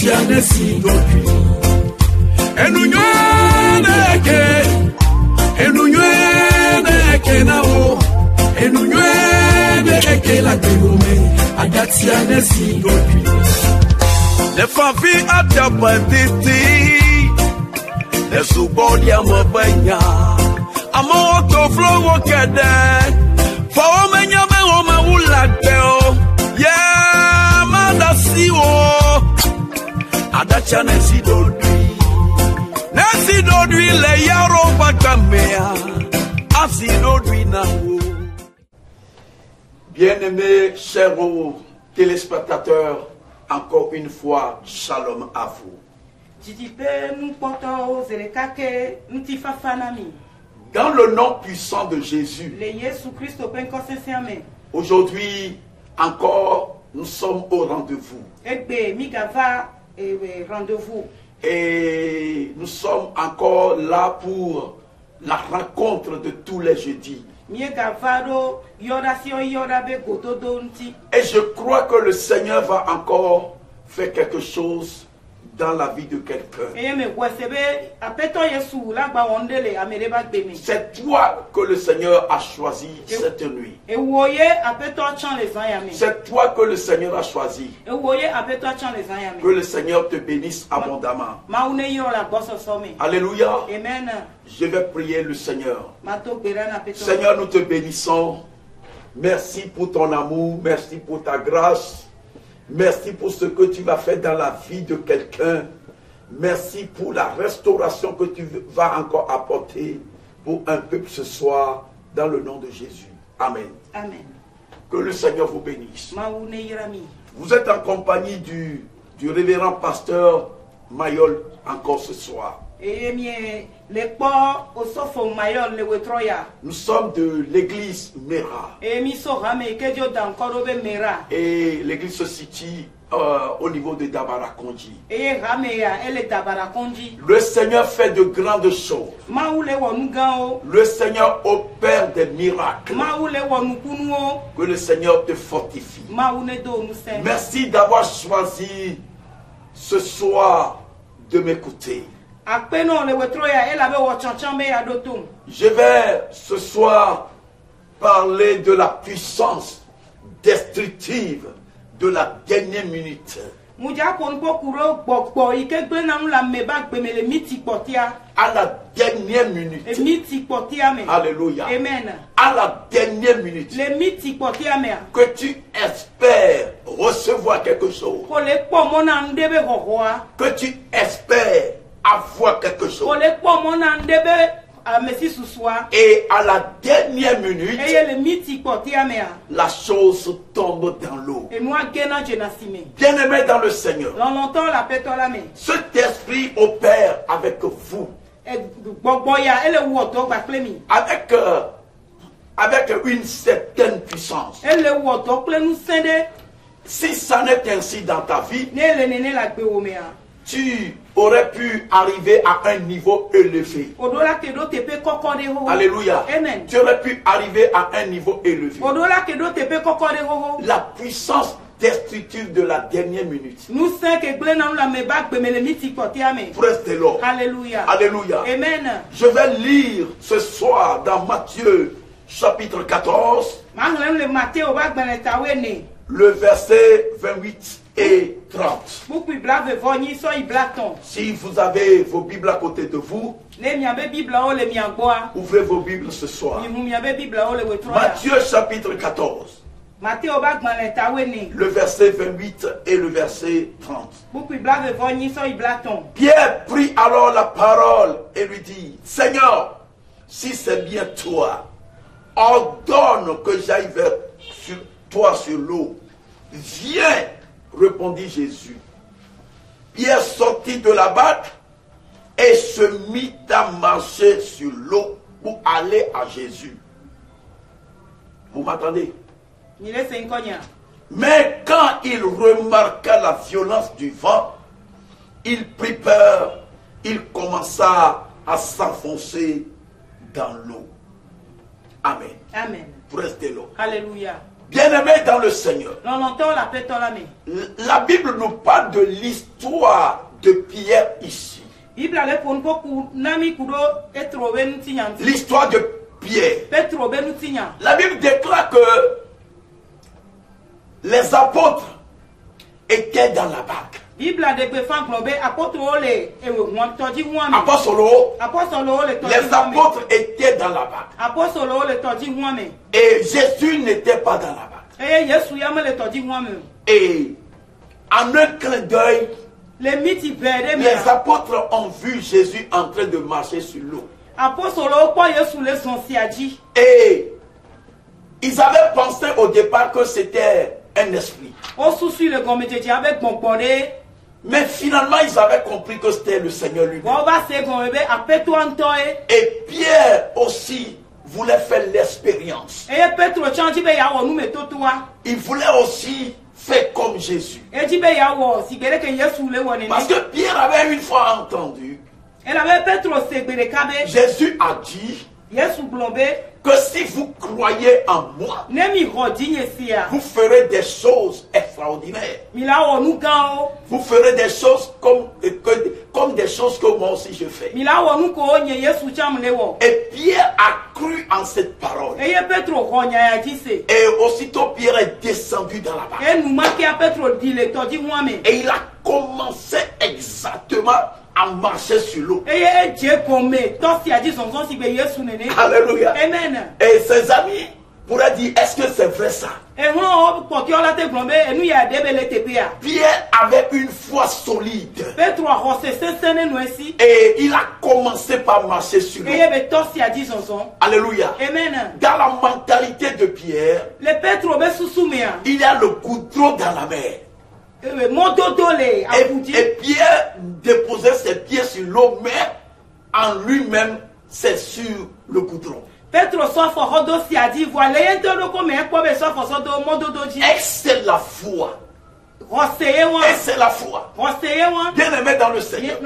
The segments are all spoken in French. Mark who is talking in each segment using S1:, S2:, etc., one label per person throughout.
S1: Adatianesi dodui. Enunyeke nao. Enunyeke la guillaume. Adatianesi dodui. Les familles à ta banditi. Les sous-bordis à mon bagnat. À mon autoflow au cadet. For menya me o ma ulageo. Yeah, madasiwo. Adatianesi dodui. Nesi dodui le yaro bakamea. Asi dodui na wo. Bien-aimés, chers téléspectateurs, encore une fois, shalom à vous. Dans le nom puissant de Jésus, aujourd'hui encore, nous sommes au rendez-vous. Et nous sommes encore là pour la rencontre de tous les jeudis. Et je crois que le Seigneur va encore faire quelque chose dans la vie de quelqu'un. C'est toi que le Seigneur a choisi cette nuit. C'est toi que le Seigneur a choisi. Que le Seigneur te bénisse abondamment. Alléluia.
S2: Amen.
S1: Je vais prier le Seigneur. Seigneur, nous te bénissons. Merci pour ton amour. Merci pour ta grâce. Merci pour ce que tu vas faire dans la vie de quelqu'un. Merci pour la restauration que tu vas encore apporter pour un peuple ce soir, dans le nom de Jésus. Amen.
S2: Amen.
S1: Que le Seigneur vous bénisse. Vous êtes en compagnie du révérend pasteur Mayol encore ce soir. Nous sommes de l'église Mera. Et l'église se situe au niveau de Dabarakonji. Le Seigneur fait de grandes choses. Le Seigneur opère des miracles. Que le Seigneur te fortifie. Merci d'avoir choisi ce soir de m'écouter. Je vais ce soir parler de la puissance destructive de la dernière minute. À la dernière minute. Alléluia.
S2: Amen.
S1: À la dernière minute. Que tu espères recevoir quelque chose. Que tu espères avoir quelque chose. Et à la dernière minute, la chose tombe dans l'eau. Bien-aimé dans le Seigneur, cet esprit opère avec vous. Avec une certaine puissance. Si ça n'est ainsi dans ta vie, tu aurais pu arriver à un niveau élevé. Alléluia.
S2: Amen.
S1: Tu aurais pu arriver à un niveau élevé. La puissance destructive de la dernière minute. Presse de l'or.
S2: Alléluia.
S1: Alléluia.
S2: Amen.
S1: Je vais lire ce soir dans Matthieu chapitre 14. Le verset 28 et 30. Si vous avez vos Bibles à côté de vous, ouvrez vos Bibles ce soir. Matthieu chapitre 14. Le verset 28 et le verset 30. Pierre prit alors la parole et lui dit: Seigneur, si c'est bien toi, ordonne que j'aille vers toi sur l'eau. Viens, répondit Jésus. Pierre sortit de la barque et se mit à marcher sur l'eau pour aller à Jésus. Vous m'entendez? Mais quand il remarqua la violence du vent, il prit peur, il commença à s'enfoncer dans l'eau. Amen.
S2: Amen.
S1: Restez l'eau.
S2: Alléluia.
S1: Bien-aimés dans le Seigneur,
S2: la
S1: la Bible nous parle de l'histoire de Pierre ici. L'histoire de Pierre. La Bible déclare que les apôtres étaient dans la barque. Les apôtres étaient dans la barque. Et Jésus n'était pas dans la barque. Et en un clin d'œil, les apôtres ont vu Jésus en train de marcher sur l'eau. Et ils avaient pensé au départ que c'était un esprit. Mais finalement, ils avaient compris que c'était le Seigneur lui-même. Et Pierre aussi voulait faire l'expérience. Il voulait aussi faire comme Jésus. Parce que Pierre avait une fois entendu, Jésus a dit que si vous croyez en moi, vous ferez des choses extraordinaires. Vous ferez des choses comme des choses que moi aussi je fais. Et Pierre a cru en cette parole. Et aussitôt Pierre est descendu dans la barque. Et il a commencé exactement à marcher sur l'eau. Alléluia.
S2: Amen.
S1: Et ses amis pourraient dire, est-ce que c'est vrai ça? Pierre avait une foi solide. Et il a commencé par marcher sur l'eau. Alléluia.
S2: Amen.
S1: Dans la mentalité de Pierre, il y a le goudron dans la mer. Et Pierre déposait ses pieds sur l'eau, mais en lui-même, c'est sur le goudron. Et c'est la foi. Et c'est la foi. Bien aimé dans le Seigneur.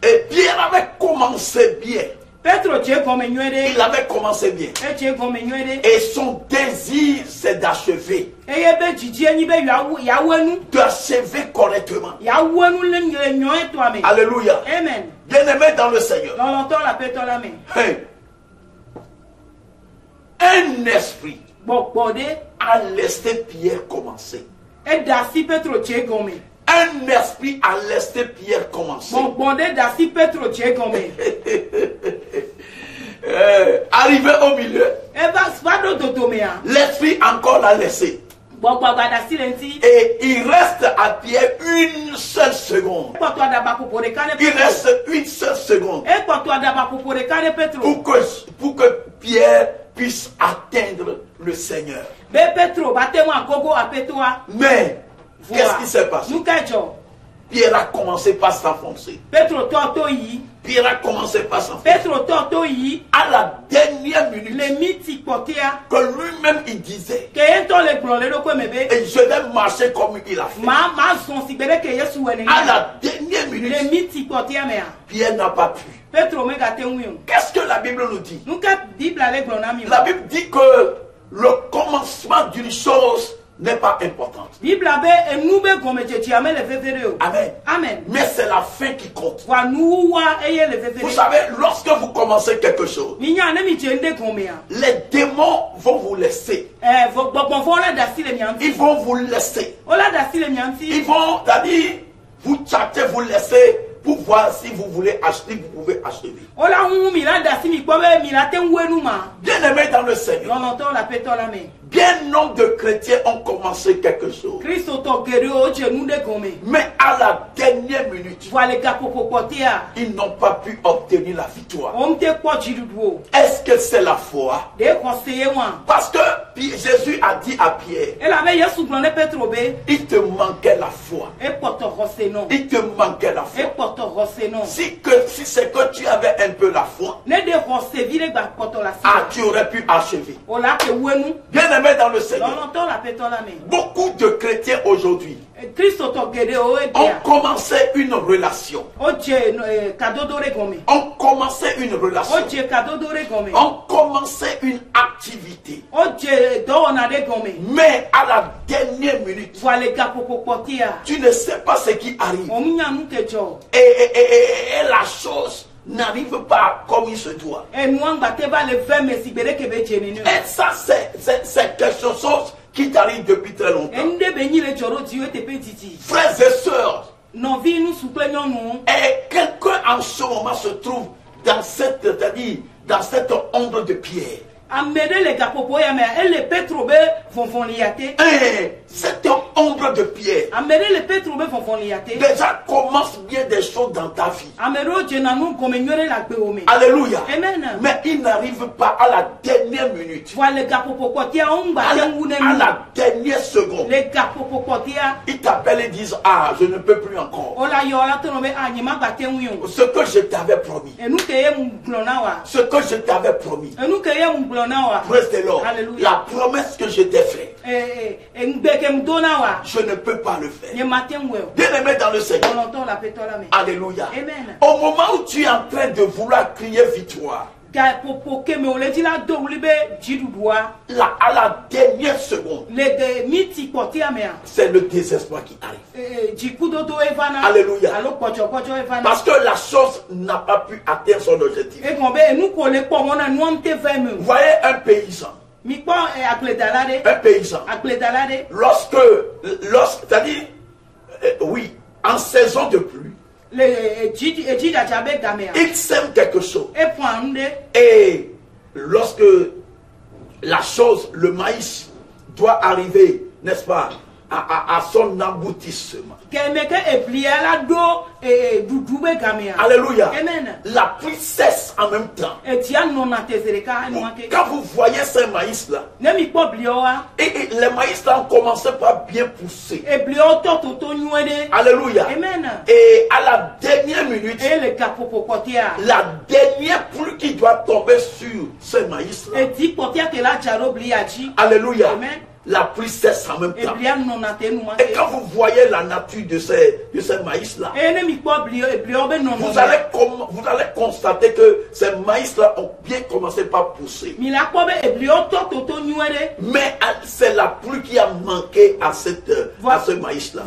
S1: Et Pierre avait commencé bien. Il avait commencé bien. Et son désir, c'est d'achever. D'achever correctement. Alléluia.
S2: Amen.
S1: Bien-aimé dans le Seigneur. Hey. Un esprit a laissé Pierre commencer. Un esprit a laissé Pierre commencer. Arrivé au milieu, l'esprit encore l'a laissé. Et il reste à Pierre une seule seconde. Il reste une seule seconde pour que Pierre puisse atteindre le Seigneur. Mais qu'est-ce qui s'est passé? Pierre a commencé par s'enfoncer. Pierre a commencé par s'enfoncer. À la dernière minute, que lui-même il disait, et je vais marcher comme il a fait. À la dernière minute, Pierre n'a pas pu. Qu'est-ce que la Bible nous dit? La Bible dit que le commencement d'une chose n'est pas importante. Amen. Mais c'est la fin qui compte. Vous savez, lorsque vous commencez quelque chose, les démons vont vous laisser. Ils vont vous laisser. Ils vont, c'est-à-dire, vous tâter, vous laisser pour voir si vous voulez acheter, vous pouvez acheter. Bien aimé dans le Seigneur. Bien nombre de chrétiens ont commencé quelque chose. Mais à la dernière minute, ils n'ont pas pu obtenir la victoire. Est-ce que c'est la foi? Parce que Jésus a dit à Pierre, il te manquait la foi. Il te manquait la foi. Si c'est que tu avais un peu la foi, tu aurais pu achever. Bien Bien-aimés dans le Seigneur, beaucoup de chrétiens aujourd'hui ont commencé une relation. Ont commencé une relation. Ont commencé une activité. Mais à la dernière minute, tu ne sais pas ce qui arrive. Et la chose n'arrive pas comme il se doit. Et ça, c'est quelque chose qui t'arrive depuis très longtemps. Frères et sœurs, et quelqu'un en ce moment se trouve dans cette, c'est-à-dire dans cette ombre de pierre. Cette ombre de pierre déjà commence bien des choses dans ta vie. Alléluia. Mais il n'arrive pas à la dernière minute, à la dernière seconde. Ils t'appellent et disent: ah, je ne peux plus encore. Ce que je t'avais promis. Ce que je t'avais promis. Praise the Lord. La promesse que je t'ai faite, je ne peux pas le faire. Bien-aimé dans le Seigneur. Alléluia. Au moment où tu es en train de vouloir crier victoire, à la dernière seconde, c'est le désespoir qui arrive. Alléluia. Parce que la chose n'a pas pu atteindre son objectif. Vous voyez un paysan. Un paysan. Lorsque c'est-à-dire, oui, en saison de pluie, il sème quelque chose. Et lorsque la chose, le maïs, doit arriver, n'est-ce pas, à son aboutissement. Alléluia. La pluie cesse en même temps. Quand vous voyez ces maïs-là, et les maïs-là ont commencé par bien pousser. Alléluia. Et à la dernière minute, la dernière pluie qui doit tomber sur ces maïs-là, alléluia, la pluie cesse en même temps. Et quand vous voyez la nature de ces maïs-là, vous allez constater que ces maïs-là ont bien commencé par pousser. Mais c'est la pluie qui a manqué à ce maïs-là.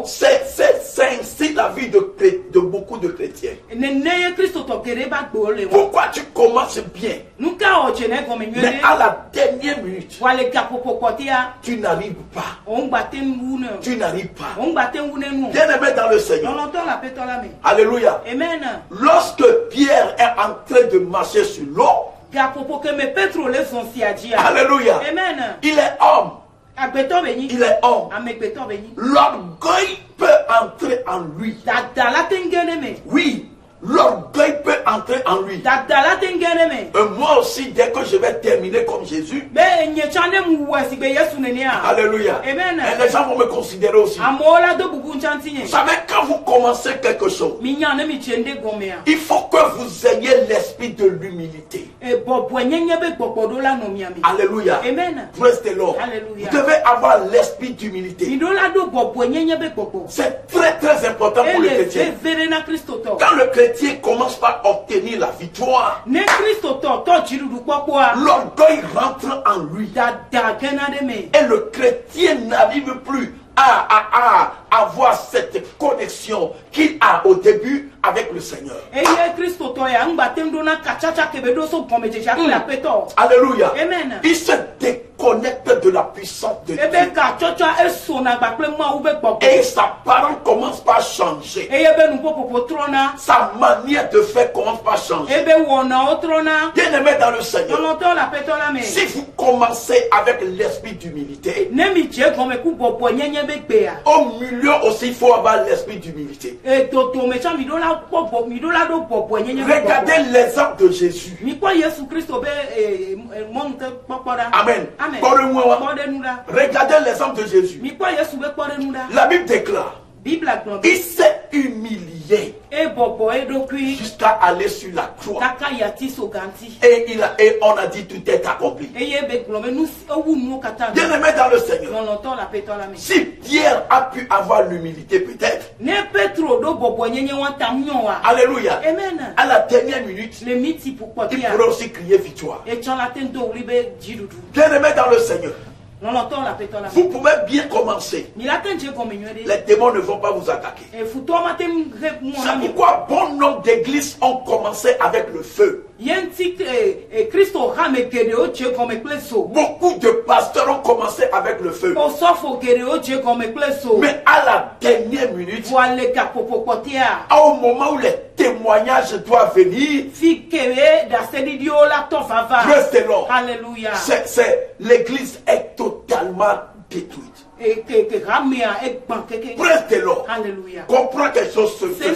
S1: C'est ainsi la vie de beaucoup de chrétiens. Pourquoi tu commences bien, mais à la dernière minute, tu n'arrives pas. Tu n'arrives pas. Bien-aimé dans le Seigneur. Alléluia. Lorsque Pierre est en train de marcher sur l'eau, alléluia, il est homme. Il est homme. L'orgueil peut entrer en lui. Oui. L'orgueil peut entrer en lui. Moi aussi, dès que je vais terminer comme Jésus, alléluia, et les gens vont me considérer aussi. Vous savez, quand vous commencez quelque chose, il faut que vous ayez l'esprit de l'humilité. Alléluia. Praise the Lord. Vous devez avoir l'esprit d'humilité. C'est très très important pour le chrétien. Quand le chrétien commence par obtenir la victoire, l'orgueil rentre en lui. Et le chrétien n'arrive plus à avoir cette connexion qu'il a au début avec le Seigneur. Alléluia. Il se déconnecte de la puissance de Dieu. Et sa parole commence par changer. Sa manière de faire commence par changer. Bien-aimé dans le Seigneur, si vous commencez avec l'esprit d'humilité, au milieu aussi il faut avoir l'esprit d'humilité. Regardez l'exemple de Jésus. Amen. Regardez l'exemple de Jésus. La Bible déclare, il s'est humilié. Et jusqu'à aller sur la croix. Et on a dit tout est accompli. Bien-aimé dans le Seigneur, si Pierre a pu avoir l'humilité peut-être, alléluia, à la dernière minute, il pourrait aussi crier victoire. Bien-aimé dans le Seigneur, vous pouvez bien commencer. Les démons ne vont pas vous attaquer. C'est pourquoi bon nombre d'églises ont commencé avec le feu. Beaucoup de pasteurs ont commencé avec le feu. Mais à la dernière minute, au moment où les témoignages doivent venir, c'est l'église est totalement détruite. Presse de l'or. Comprends quelque chose ce soir.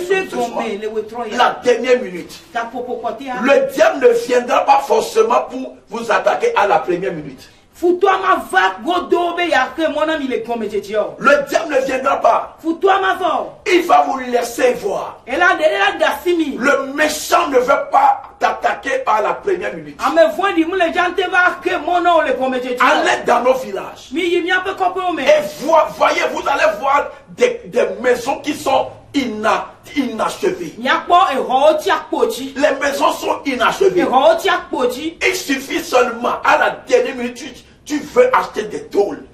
S1: La dernière minute. Le diable ne viendra pas forcément pour vous attaquer à la première minute. Le diable ne viendra pas. Il va vous laisser voir. Le méchant ne veut pas t'attaquer à la première minute. Allez dans nos villages. Et voyez, vous allez voir des maisons qui sont inachevées. Les maisons sont inachevées. Il suffit seulement à la dernière minute, tu veux acheter des tôles.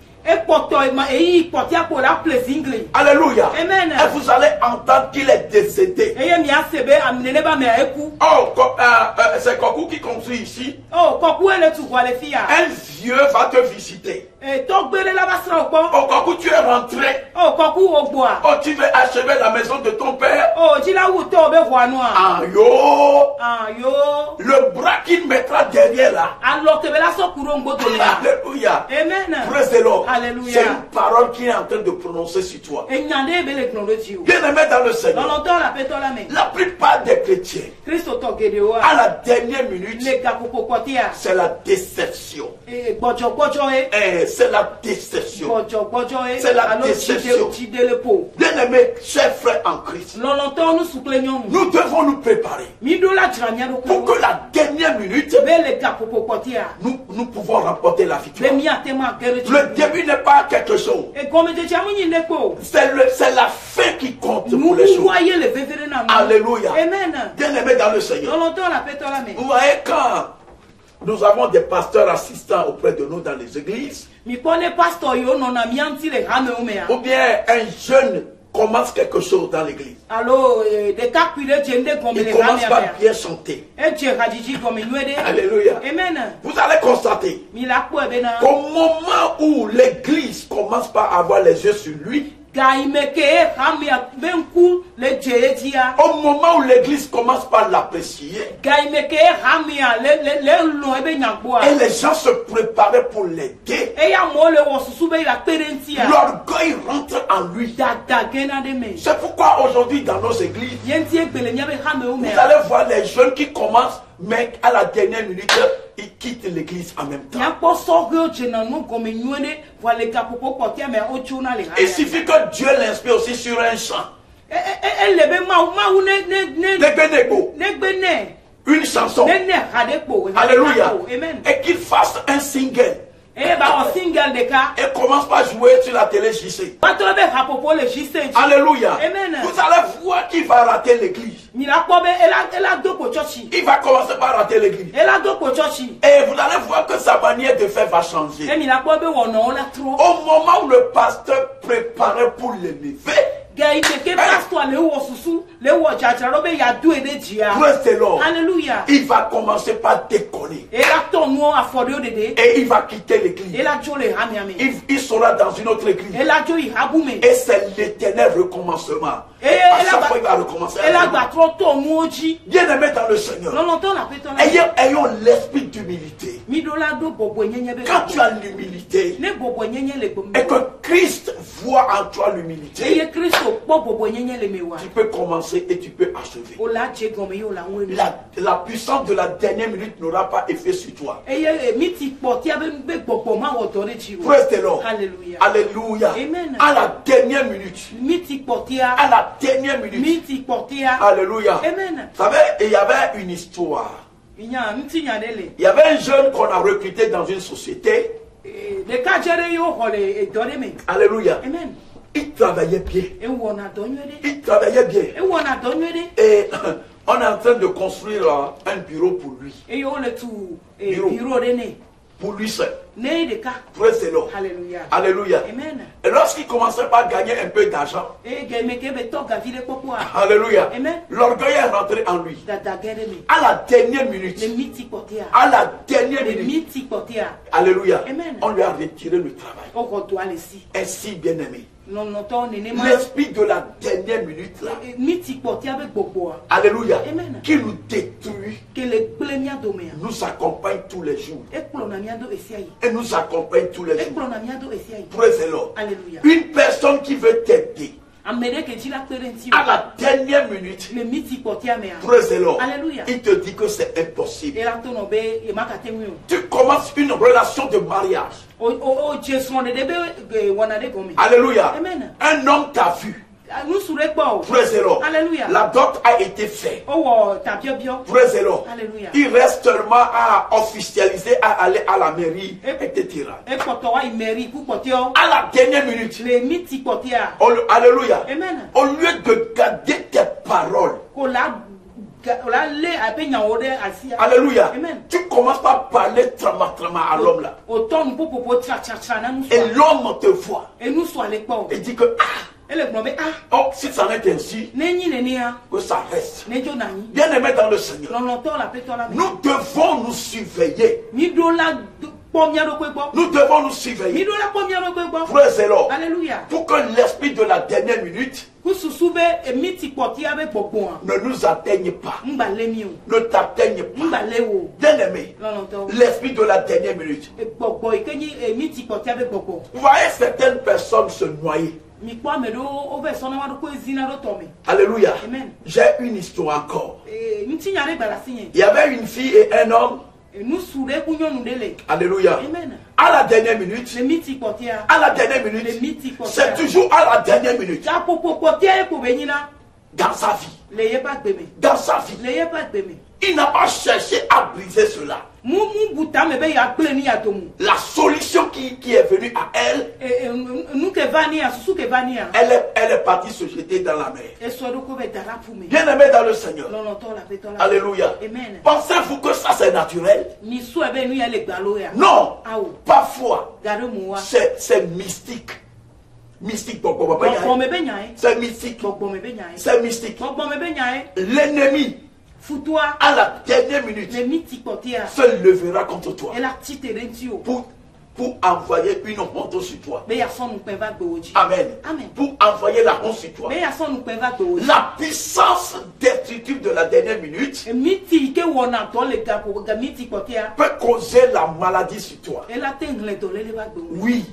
S1: Alléluia. Amen. Et vous allez entendre qu'il est décédé. Oh, c'est Kokou qui construit ici. Un vieux va te visiter. Oh, Kokou, tu es rentré. Oh, tu veux achever la maison de ton père. Ah yo. Le bras qu'il mettra derrière là. Alléluia. Amen. Praise the Lord. C'est une parole qui est en train de prononcer sur toi. Bien-aimé dans le Seigneur, la plupart des chrétiens, à la dernière minute, c'est la déception. C'est la déception. C'est la déception. Bien-aimé, chers frères en Christ, nous devons nous préparer pour que la dernière minute, nous pouvons remporter la victoire. Le début n'est pas quelque chose. C'est la fin qui compte pour les choses. Alléluia. Bien-aimé dans le Seigneur. Vous voyez, quand nous avons des pasteurs assistants auprès de nous dans les églises, ou bien un jeune commence quelque chose dans l'église, il commence par bien chanter. Alléluia. Vous allez constater qu'au moment où l'église commence par avoir les yeux sur lui, au moment où l'église commence par l'apprécier, et les gens se préparaient pour l'aider, l'orgueil rentre en lui. C'est pourquoi aujourd'hui dans nos églises, vous allez voir les jeunes qui commencent, mais à la dernière minute, ils quittent l'église en même temps. Il suffit que Dieu l'inspire aussi sur un chant. Une chanson. Alléluia. Et qu'il fasse un single. Et commence par jouer sur la télé JC. Alléluia. Vous allez voir qu'il va rater l'église. Il va commencer par rater l'église. Et vous allez voir que sa manière de faire va changer. Au moment où le pasteur préparait pour le lever, Alléluia. Il va commencer par déconner. Et il va quitter l'église. Il sera dans une autre église. Et c'est l'éternel recommencement. Et à chaque fois il va recommencer. Bien aimé dans le Seigneur, ayons l'esprit d'humilité. Quand tu as l'humilité et que Christ voit en toi l'humilité, tu peux commencer et tu peux achever. La puissance de la dernière minute n'aura pas effet sur toi. Praise the Lord. Alléluia. À la dernière minute, à la la dernière minute.
S2: Miti portia.
S1: Alléluia.
S2: Amen.
S1: Vous savez, il y avait une histoire.
S2: Il y a un petit nyanele.
S1: Il y avait un jeune qu'on a recruté dans une société.
S2: Le cadre yo hole et doreme.
S1: Alléluia.
S2: Amen.
S1: Il travaillait bien.
S2: Et on a donné.
S1: Il travaillait bien.
S2: Et on a donné.
S1: Et on est en train de construire un bureau pour lui.
S2: Et yo le tout
S1: Bureau.
S2: rené.
S1: Pour lui seul.
S2: Né de cas.
S1: Praise the Lord.
S2: Alléluia.
S1: Alléluia.
S2: Amen.
S1: Et lorsqu'il commençait par gagner un peu d'argent,
S2: Et gemeke beto gavile popoa.
S1: alléluia,
S2: Amen.
S1: l'orgueil est rentré en lui.
S2: Dada gereme.
S1: À la dernière minute,
S2: Le miti portia.
S1: à la dernière
S2: Le
S1: minute,
S2: miti portia.
S1: alléluia,
S2: Amen.
S1: on lui a retiré le travail.
S2: On redoit les si.
S1: Ainsi, bien-aimé,
S2: Non, non, ton néné ma.
S1: l'esprit de la dernière minute, là,
S2: Miti portia avec boboa.
S1: alléluia,
S2: Amen.
S1: qui nous détruit,
S2: Que le plénia domea.
S1: nous accompagne tous les jours.
S2: Et plonamiado esiai.
S1: Et nous accompagne tous les
S2: Et
S1: jours.
S2: plonamiado esiai.
S1: Praise the Lord.
S2: Alléluia.
S1: Une personne qui veut t'aider
S2: Amere que tu la perenti.
S1: à la dernière minute,
S2: Le miti portia mea.
S1: praise the Lord,
S2: Alléluia.
S1: il te dit que c'est impossible.
S2: Et la tonobe et makatemu.
S1: Tu commences une relation de mariage.
S2: O Jésus on debe wanade gomi.
S1: Alléluia.
S2: Amen.
S1: Un homme t'a vu.
S2: Nous sourez pas.
S1: Praise the Lord.
S2: Alléluia.
S1: La dot a été faite.
S2: Oh tapio bio.
S1: Praise the Lord.
S2: Alléluia.
S1: Il reste seulement à officialiser, à aller à la mairie, etc.
S2: Et potoa imeri ku potio.
S1: À la dernière minute,
S2: Le miti portia.
S1: alléluia.
S2: Amen.
S1: Au lieu de garder tes paroles,
S2: Ko la le ape nyaode asia.
S1: alléluia,
S2: Amen.
S1: tu commences par parler trama à l'homme là.
S2: Autant popo tra na nous.
S1: Et l'homme te voit
S2: Et nous soit les pas.
S1: et dit que,
S2: Et le globé ah.
S1: oh, si ça n'est ainsi,
S2: Neni nenia.
S1: que ça reste.
S2: Nejo nani.
S1: Bien aimé dans le Seigneur,
S2: Non non to la peto la.
S1: nous devons nous surveiller.
S2: Mi do la pomia do kwebo.
S1: Nous devons nous
S2: Mi
S1: surveiller.
S2: do la pomia do kwebo.
S1: Praise the Lord.
S2: Alléluia.
S1: Pour que l'esprit de la dernière minute
S2: Kususube e miti portia avec boboa.
S1: ne nous atteigne pas.
S2: Mba lemi o.
S1: Ne t'atteigne pas.
S2: Mba lewo.
S1: Bien aimé,
S2: Non non to.
S1: l'esprit de la dernière minute.
S2: E bobo e kenyi e miti portia avec bobo.
S1: Vous voyez certaines personnes se noyer.
S2: Mi kwa me do over sona wa do ko ezina do tome.
S1: Alléluia.
S2: Amen.
S1: J'ai une histoire encore.
S2: Nti nyare bala sinye.
S1: Il y avait une fille et un homme.
S2: Nous souré kunyo nundele.
S1: Alléluia.
S2: Amen.
S1: À la dernière minute.
S2: Le miti portia.
S1: À la dernière
S2: Le
S1: minute.
S2: miti portia.
S1: C'est toujours à la dernière minute.
S2: Ja popo portia e ko benina.
S1: Dans sa vie.
S2: Le ye pas gbeme.
S1: Dans sa vie.
S2: Le ye pas gbeme.
S1: Il n'a pas cherché à briser cela.
S2: Mu buta me be ya ple ni ya tomu.
S1: La solution qui est venue à elle,
S2: Nous que vania susu que vania.
S1: elle est partie se jeter dans la mer.
S2: E so do ko be dara pume.
S1: Bien aimé dans le Seigneur.
S2: Non non to la peto la.
S1: Alléluia.
S2: Amen.
S1: Pensez-vous que ça c'est naturel?
S2: Ni so ebe nu ya le gbalo ya.
S1: Non.
S2: Awo.
S1: Parfois,
S2: Garo muwa.
S1: c'est mystique. Mystique, bon,
S2: Bon me be nyae.
S1: c'est mystique.
S2: Bon me be nyae.
S1: C'est mystique.
S2: Bon me be nyae.
S1: L'ennemi,
S2: Futoa.
S1: à la dernière minute,
S2: Le miti portia.
S1: se levera contre toi
S2: Et la petite rentio.
S1: pour envoyer une honte sur toi.
S2: Be ya son nu pe va gboji.
S1: Amen.
S2: Amen.
S1: Pour envoyer la honte sur toi.
S2: Be ya son nu pe va gboji.
S1: La puissance destructive de la dernière minute
S2: E miti ke wona to le ga ko ga miti portia.
S1: peut causer la maladie sur toi.
S2: E la tengle to le va gboji.
S1: Oui,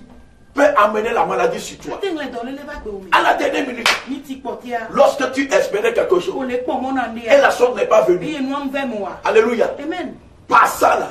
S1: peut amener la maladie sur toi.
S2: Tengle to le va gboji.
S1: À la dernière minute,
S2: Miti portia.
S1: lorsque tu espérais quelque
S2: O
S1: chose
S2: le po mo na
S1: et la
S2: ndia.
S1: chose n'est pas venue.
S2: E nu am ve mo wa.
S1: Alléluia.
S2: Amen.
S1: Par ça là,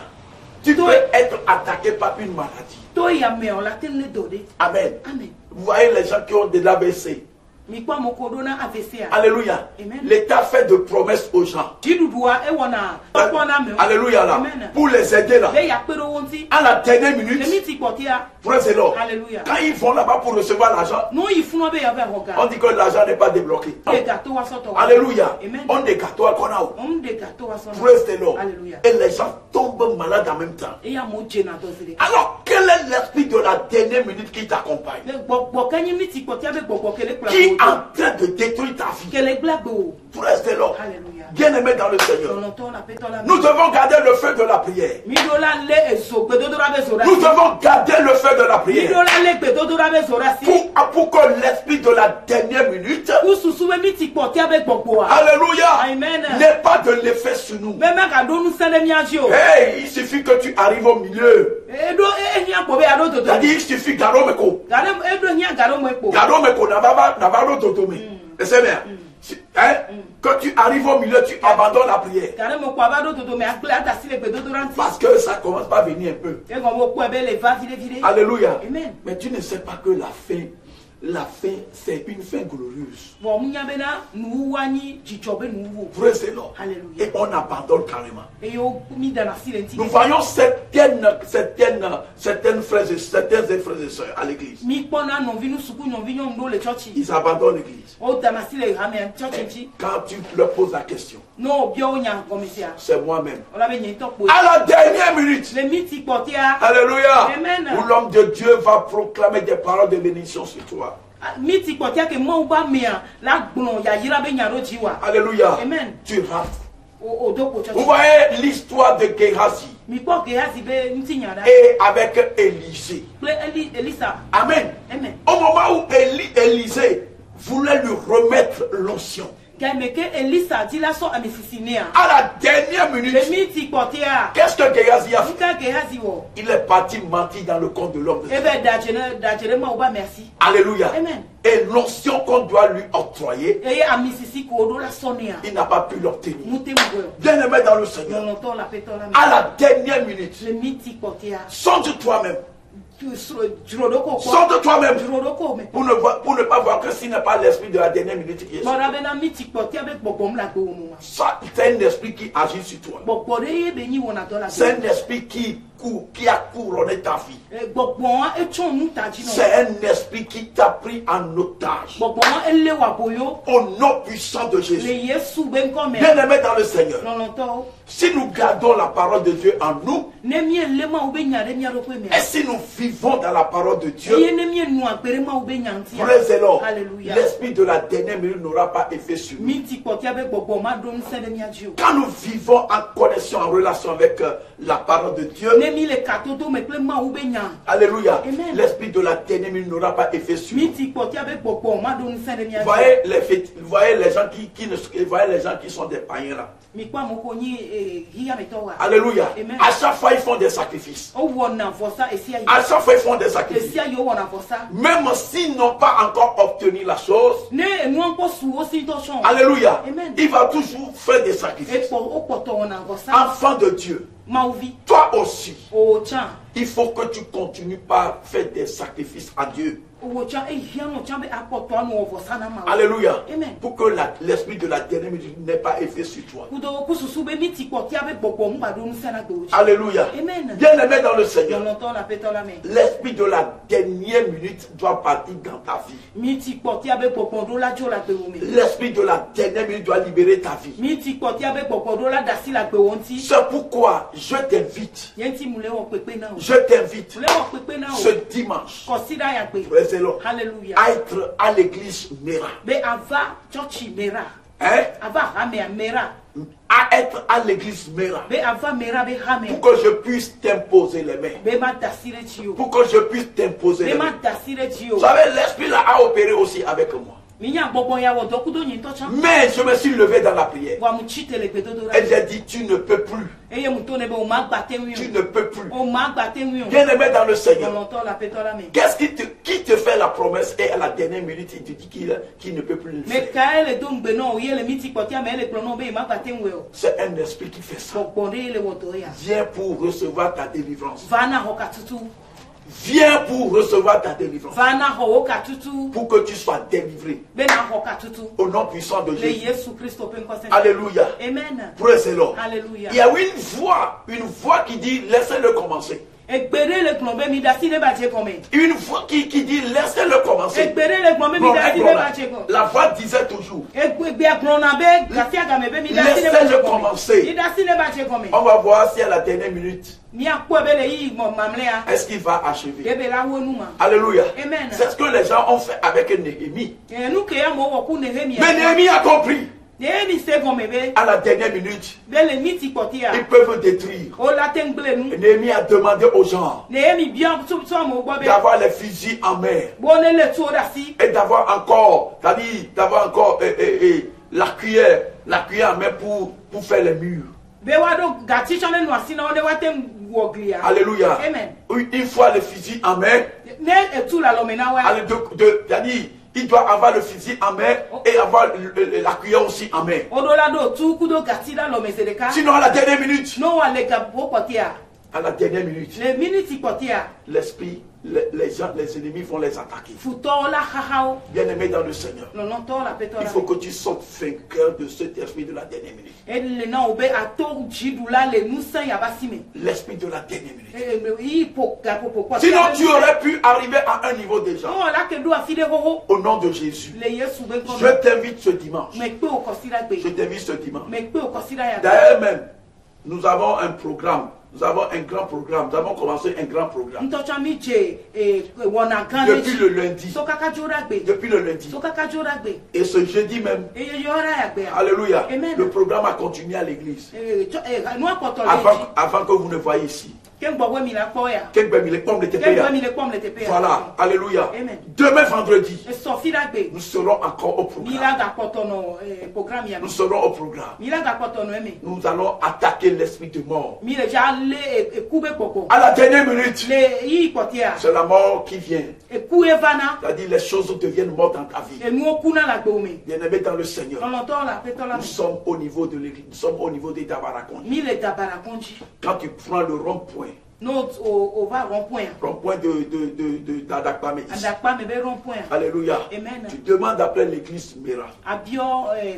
S1: tu peux être attaqué par une maladie.
S2: To ya me on la tengle dode.
S1: Amen.
S2: Amen.
S1: Vous voyez les gens qui ont de l'AVC.
S2: Mi kwa mo ko do na AVC a.
S1: Alléluia.
S2: Amen.
S1: L'État fait de promesses aux gens.
S2: Jidudua e wona. Papa na me.
S1: Alléluia là.
S2: Amen.
S1: Pour les aider là.
S2: Be ya pero wonti.
S1: À la dernière
S2: Le
S1: minute,
S2: miti portia.
S1: praise the Lord.
S2: Alléluia.
S1: Quand ils vont là-bas pour recevoir l'argent,
S2: No ifuno be ya ve
S1: on
S2: hoga.
S1: dit que l'argent n'est pas débloqué.
S2: E gato wa soto wa.
S1: Alléluia.
S2: Amen.
S1: On des gâteaux à Konao.
S2: On de gato wa soto.
S1: Praise the Lord.
S2: Alléluia.
S1: Et les gens tombent malades en même temps.
S2: E ya mo jena do zile.
S1: Alors, quel est l'esprit de la dernière minute qui t'accompagne?
S2: Le gbogbo kanyi miti portia be gbogbo kele kula.
S1: Qui est en train de détruire ta vie?
S2: Kele glagbo.
S1: Praise the Lord.
S2: Alléluia.
S1: Bien aimé dans le Seigneur.
S2: Non to la peto la.
S1: Nous devons garder le feu de la prière.
S2: Mi do la le ezo gbedo do ra be zora.
S1: Nous devons garder le feu de la
S2: Mi do
S1: prière.
S2: la le gbedo do ra be zora si.
S1: Pour que l'esprit de la dernière minute,
S2: Ususu be miti portia be gbogbo a.
S1: alléluia,
S2: Amen.
S1: n'ait pas de l'effet sur nous.
S2: Même ka do nu sene mi ajio.
S1: Hey, il suffit que tu arrives au milieu.
S2: E do e hia ko be ado to to.
S1: C'est-à-dire, il suffit garomeko.
S2: Gare e do hia garo mo epo.
S1: Garomeko n'avaro totome. Et c'est bien. Hein? Que tu arrives au milieu, tu abandonnes la prière.
S2: Gare mo ko abado to to me akle ata si le gbedo do ranti.
S1: Parce que ça commence par venir un peu.
S2: E go mo ko e be le va vile vile.
S1: Alléluia.
S2: Amen.
S1: Mais tu ne sais pas que la fin la fin, c'est une fin glorieuse.
S2: Bon, munya bena nuwani jichobe nuwo.
S1: Praise the Lord.
S2: Alléluia.
S1: Et on abandonne carrément.
S2: Et yo mi dans la silenti.
S1: Nous voyons certaines frères et sœurs à l'église.
S2: Mi pona non vinu suku non vinu ndo le church.
S1: Ils abandonnent l'église.
S2: O damasile ramen church.
S1: Quand tu leur poses la question,
S2: No bio nya commissaire.
S1: c'est moi-même.
S2: On avait n'y top.
S1: À la dernière minute.
S2: Le miti portia.
S1: Alléluia.
S2: Amen.
S1: Où l'homme de Dieu va proclamer des paroles de bénédiction sur toi.
S2: Miti portia que moi ba mea la gbon ya yira be nya rojiwa.
S1: Alléluia.
S2: Amen.
S1: Tu rates.
S2: O doko church.
S1: Vous voyez l'histoire de Géhazi.
S2: Mi po Géhazi be ntinya da.
S1: Et avec Élisée.
S2: Elisa.
S1: Amen.
S2: Amen.
S1: Au moment où Élisée voulait lui remettre l'onction,
S2: Elisa dit la so amesisinea.
S1: à la dernière
S2: Le
S1: minute,
S2: miti portia.
S1: qu'est-ce que Géhazi a fait?
S2: Ika Géhazi wo.
S1: Il est parti mentir dans le compte de l'homme de Dieu.
S2: Ebe dajene ma oba merci.
S1: Alléluia.
S2: Amen.
S1: Et l'onction qu'on doit lui octroyer,
S2: Eye amisisi ko do la sonia.
S1: il n'a pas pu l'obtenir.
S2: Mute mgo.
S1: Bien-aimé dans le Seigneur,
S2: Non non la peto la.
S1: à la dernière minute,
S2: Le miti portia.
S1: sonde toi-même.
S2: Jurodoko ko.
S1: Sonde toi-même
S2: Jurodoko me.
S1: pour ne pas voir que s'il n'est pas l'esprit de la dernière minute qui est sur toi.
S2: Bora bena miti portia be bobom la go mu.
S1: Ça, c'est un esprit qui agit sur toi.
S2: Bobore ye be ni wona do la.
S1: C'est un esprit qui a couronné ta vie.
S2: Bobon e chon nu taji no.
S1: C'est un esprit qui t'a pris en otage.
S2: Bobon ele wa boyo.
S1: Au nom puissant de
S2: Le
S1: Jésus.
S2: Yesu ben comme.
S1: Bien-aimé dans le Seigneur,
S2: Non non to.
S1: si nous gardons la parole de Dieu en nous,
S2: Ne mi lema ube nyare mi aro ko me.
S1: et si nous vivons dans la parole de
S2: Ye
S1: Dieu,
S2: ne mi nu agbere ma ube nyanti.
S1: praise the Lord,
S2: Alléluia.
S1: l'esprit de la dernière minute n'aura pas effet sur nous.
S2: Miti portia be bobom ma do nse de mi adio.
S1: Quand nous vivons en connexion, en relation avec la parole de Dieu,
S2: Ne mi le katoto me ple ma ube nyan.
S1: alléluia,
S2: Amen.
S1: l'esprit de la dernière minute n'aura pas effet sur nous.
S2: Miti portia be bobom ma do nse de mi
S1: Vous
S2: adio.
S1: voyez les gens vous voyez les gens qui sont des païens là.
S2: Mi kwa moko ni hiya me to wa.
S1: Alléluia.
S2: Amen.
S1: À chaque fois, ils font des sacrifices.
S2: O wona fosa esia
S1: À
S2: yo.
S1: chaque fois, ils font des sacrifices.
S2: Esia yo wona fosa.
S1: Même s'ils n'ont pas encore obtenu la chose,
S2: Ne enu anko suwo si to chon.
S1: alléluia,
S2: Amen.
S1: il va toujours faire des
S2: E
S1: sacrifices.
S2: po o poto wona fosa.
S1: Enfant de Dieu,
S2: Ma uvi.
S1: toi aussi,
S2: O chan.
S1: il faut que tu continues par faire des sacrifices à Dieu.
S2: O chan e hiano chan be apoto anu fosa na ma.
S1: Alléluia.
S2: Amen.
S1: Pour que l'esprit de la dernière minute n'ait pas effet sur toi.
S2: Kudo kususu be miti portia be bobom ba do nse na do.
S1: Alléluia.
S2: Amen.
S1: Bien-aimé dans le
S2: Non
S1: Seigneur,
S2: non to la peto la me.
S1: l'esprit de la dernière minute doit partir dans ta vie.
S2: Miti portia be bobom do la jo la be o me.
S1: L'esprit de la dernière minute doit libérer ta vie.
S2: Miti portia be bobom do la dasi la be wonti.
S1: C'est pourquoi je t'invite,
S2: Yenti mule wo pepe na o.
S1: je t'invite
S2: Mule wo pepe na
S1: ce
S2: o.
S1: dimanche,
S2: Consider ya pe.
S1: praise the Lord,
S2: Hallelujah.
S1: à être à l'église Mera.
S2: Be ava church mera.
S1: Hein?
S2: Ava hame mera.
S1: À être à l'église Mera.
S2: Be ava mera be hame.
S1: Pour que je puisse t'imposer les mains.
S2: Be ma dasire chio.
S1: Pour que je puisse t'imposer
S2: Be
S1: les
S2: ma
S1: mains.
S2: dasire chio.
S1: Vous savez, l'esprit là a opéré aussi avec moi.
S2: Minya bobon ya wo dokudo nyi to chan.
S1: Mais je me suis levé dans la prière.
S2: Wa mu chite le pedo do
S1: Et
S2: ra.
S1: j'ai dit, tu ne peux plus.
S2: Eye mu to ne be o ma gba te wi
S1: Tu
S2: o.
S1: ne peux plus.
S2: O ma gba te wi o.
S1: Bien-aimé dans le
S2: Non
S1: Seigneur.
S2: non to la peto la me.
S1: Qu'est-ce qui te fait la promesse et à la dernière minute, il te dit qu'il ne peut plus le
S2: Me
S1: faire.
S2: ka ele do ngbe no o ye le miti portia me ele plono be ma gba te wi o.
S1: C'est un esprit qui fait ça.
S2: Bobon le wo do ya.
S1: Viens pour recevoir ta délivrance.
S2: Vana ho katutu.
S1: Viens pour recevoir ta délivrance.
S2: Vana ho katutu.
S1: Pour que tu sois délivré.
S2: Be na ho katutu.
S1: Au nom puissant de
S2: Le
S1: Jésus.
S2: Yesu Christo pe nko se.
S1: Alléluia.
S2: Amen.
S1: Praise the Lord.
S2: Alléluia.
S1: Il y a une voix qui dit laissez-le commencer.
S2: Egbere le glombe mi dasi ne ba je come.
S1: Une voix qui dit laissez-le commencer.
S2: Egbere le glombe mi dasi ne ba je come.
S1: La voix disait toujours
S2: Egbe glona be gasi aga me be mi dasi ne ba je
S1: laissez-le
S2: come.
S1: commencer.
S2: Mi dasi ne ba je come.
S1: On va voir si à la dernière minute,
S2: Mi akpo be le yi mo mamlea.
S1: est-ce qu'il va achever.
S2: Ebe la wonu ma.
S1: Alléluia.
S2: Amen.
S1: C'est ce que les gens ont fait avec Néhémie.
S2: Enu ke ya mo wo ku Nehemia.
S1: Mais Néhémie a compris.
S2: Nehemi se come be.
S1: À la dernière minute,
S2: Be le miti potia.
S1: ils peuvent détruire.
S2: O la tengle nu.
S1: Néhémie a demandé aux gens
S2: Nehemi bien so mo gbo be.
S1: d'avoir les fusils en main
S2: Bone le to dasi.
S1: et d'avoir encore, c'est-à-dire d'avoir encore la cuillère en main pour faire les murs.
S2: Be wa do gati chane no asina o de wa tem woglia.
S1: Alléluia.
S2: Amen.
S1: Une fois les fusils en main,
S2: Ne etu la lomena wa.
S1: c'est-à-dire il doit avoir le fusil en main et avoir la cuillère aussi en main.
S2: Odola do tu kudo gati la lome sedeka.
S1: Sinon, à la dernière minute,
S2: No wa le gabo potia.
S1: à la dernière minute,
S2: Le minute potia.
S1: l'esprit les ennemis vont les attaquer.
S2: Futola hahao.
S1: Bien-aimé dans le Seigneur,
S2: Non tola
S1: il
S2: petola.
S1: faut que tu sortes vainqueur de cet esprit de la dernière minute.
S2: Elle na obe ato jidula le nusa ya basime.
S1: L'esprit de la dernière minute.
S2: Sinon
S1: Sinon, tu aurais pu arriver à un niveau déjà.
S2: non la ke do afide hoho.
S1: Au nom de Jésus,
S2: Le Yesu ben comme.
S1: je t'invite ce dimanche.
S2: Me pe o kosira gbe.
S1: Je t'invite ce dimanche.
S2: Me pe o kosira ya.
S1: D'ailleurs même, nous avons un programme. Nous avons un grand programme. Nous avons commencé un grand programme.
S2: Ntocha mi je wona gan.
S1: Depuis le lundi.
S2: So kaka jora gbe.
S1: Depuis le lundi.
S2: So kaka jora gbe.
S1: Et ce jeudi même.
S2: E yora ya gbe.
S1: Alléluia.
S2: Amen.
S1: Le programme a continué à l'église.
S2: No apoto le.
S1: Avant que vous ne voyez ici.
S2: Ken gbo mi la po ya.
S1: Ken gbe mi le pomme de
S2: Ken
S1: TPA.
S2: gbo mi le pomme le tepe ya.
S1: Voilà. Alléluia.
S2: Amen.
S1: Demain vendredi,
S2: E so fira gbe.
S1: nous serons encore au programme.
S2: Mila ga poto no programme ya.
S1: Nous serons au programme.
S2: Mila ga poto no eme.
S1: Nous allons attaquer l'esprit de mort.
S2: Mi le ja le kube koko.
S1: À la dernière minute,
S2: Le yi potia.
S1: c'est la mort qui vient.
S2: E ku evana.
S1: C'est-à-dire les choses deviennent mortes dans ta vie.
S2: E nu okuna la gbe ome.
S1: Bien-aimé dans le Seigneur,
S2: Non tola petola.
S1: nous sommes au niveau de l'église. Nous sommes au niveau des Dabarakonji.
S2: Mi le dabara konji.
S1: Quand tu prends le rond-point,
S2: No o va rond-point.
S1: rond-point d'Adakpame ici.
S2: Adakpa me be rond-point.
S1: Alléluia.
S2: Amen.
S1: Tu demandes après l'église Mera.
S2: Abio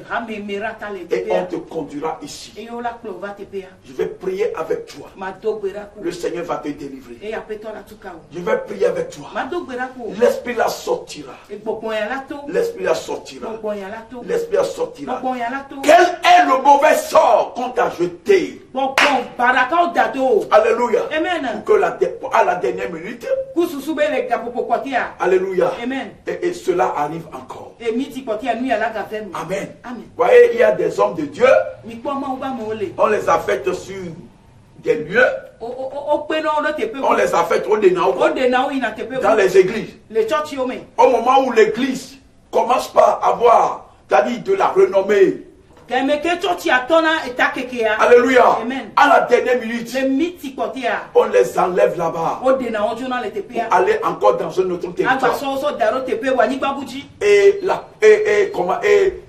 S2: rame merata le
S1: Et
S2: tepe.
S1: on te conduira ici.
S2: E yo la klo va tepe.
S1: Je vais prier avec toi.
S2: Ma dogbera ko.
S1: Le Seigneur va te délivrer.
S2: E ya petola tuka o.
S1: Je vais prier avec toi.
S2: Ma dogbera ko.
S1: L'esprit la sortira.
S2: E gbopon ya lato.
S1: L'esprit la sortira.
S2: Gbopon ya lato.
S1: L'esprit la sortira.
S2: Gbopon ya lato.
S1: Quel est le mauvais sort qu'on t'a jeté?
S2: Gbopon baraka o dado.
S1: Alléluia.
S2: Amen.
S1: Pour que à la dernière minute,
S2: Kususu be le gapopo kwatia.
S1: alléluia.
S2: Amen.
S1: Et cela arrive encore.
S2: E miti kwatia nu ya la gavem.
S1: Amen.
S2: Amen.
S1: Voyez, il y a des hommes de Dieu,
S2: Mi kwa ma uba mo le.
S1: on les affecte sur des lieux,
S2: O pe no lo tepe.
S1: on les affecte au Dénao,
S2: O de na o ina tepe.
S1: dans les églises.
S2: Le church yo me.
S1: Au moment où l'église commence par avoir, c'est-à-dire de la renommée,
S2: Keme ke church atona etakekea.
S1: alléluia,
S2: Amen.
S1: à la dernière minute,
S2: Le miti kwatia.
S1: on les enlève là-bas
S2: O de na o jona le tepe.
S1: pour aller encore dans un autre
S2: Agba
S1: territoire.
S2: so daro tepe wa ni babuji.
S1: Et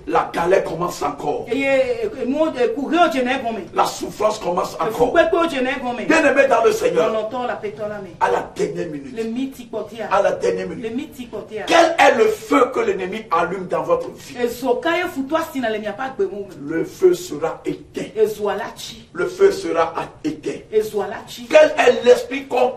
S1: la galère commence encore.
S2: Eye nu courrier o jene gome.
S1: La souffrance commence
S2: E
S1: encore.
S2: fukpe o jene gome.
S1: Bien-aimé dans le
S2: Non
S1: Seigneur,
S2: longtemps la petola me.
S1: à la dernière
S2: Le
S1: minute,
S2: miti kwatia.
S1: à la dernière
S2: Le
S1: minute,
S2: miti kwatia.
S1: quel est le feu que l'ennemi allume dans votre vie?
S2: Ezokaye futwa sina le miapa gbemu.
S1: Le feu sera éteint.
S2: Ezualachi.
S1: Le feu sera éteint.
S2: Ezualachi.
S1: Quel est l'esprit qu'on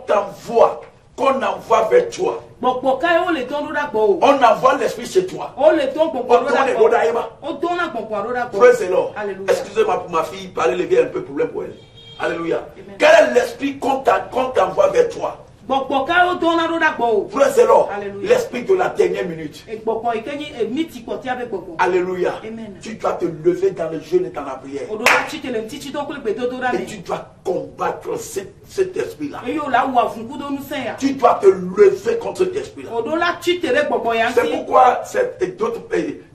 S1: envoie vers toi?
S2: Gbogbo kaye o le don roda gbo.
S1: On envoie l'esprit chez toi.
S2: O le don gbogbo
S1: On
S2: roda
S1: tourne les
S2: gbo.
S1: rodas, Emma.
S2: O don na gbogbo roda gbo.
S1: Praise the Lord.
S2: Alléluia.
S1: Excusez-moi pour ma fille, parler le un peu problème pour elle. Alléluia.
S2: Amen.
S1: Quel est l'esprit qu'on t'envoie vers toi?
S2: Gbogbo kaye o don na roda gbo.
S1: Praise the Lord.
S2: Alléluia.
S1: L'esprit de la dernière minute.
S2: E gbogbo ikenyi miti kwatia be gbogbo.
S1: Alléluia.
S2: Amen.
S1: Tu dois te lever dans le jeûne et dans la prière.
S2: Odo la chi tele ntiti don kule gbedo do
S1: Et
S2: rame.
S1: tu dois combattre cet esprit-là.
S2: E yo la wa funku do nu sen ya.
S1: Tu dois te lever contre cet esprit-là.
S2: Odo la chi tele gbogbo ya
S1: C'est
S2: nti.
S1: pourquoi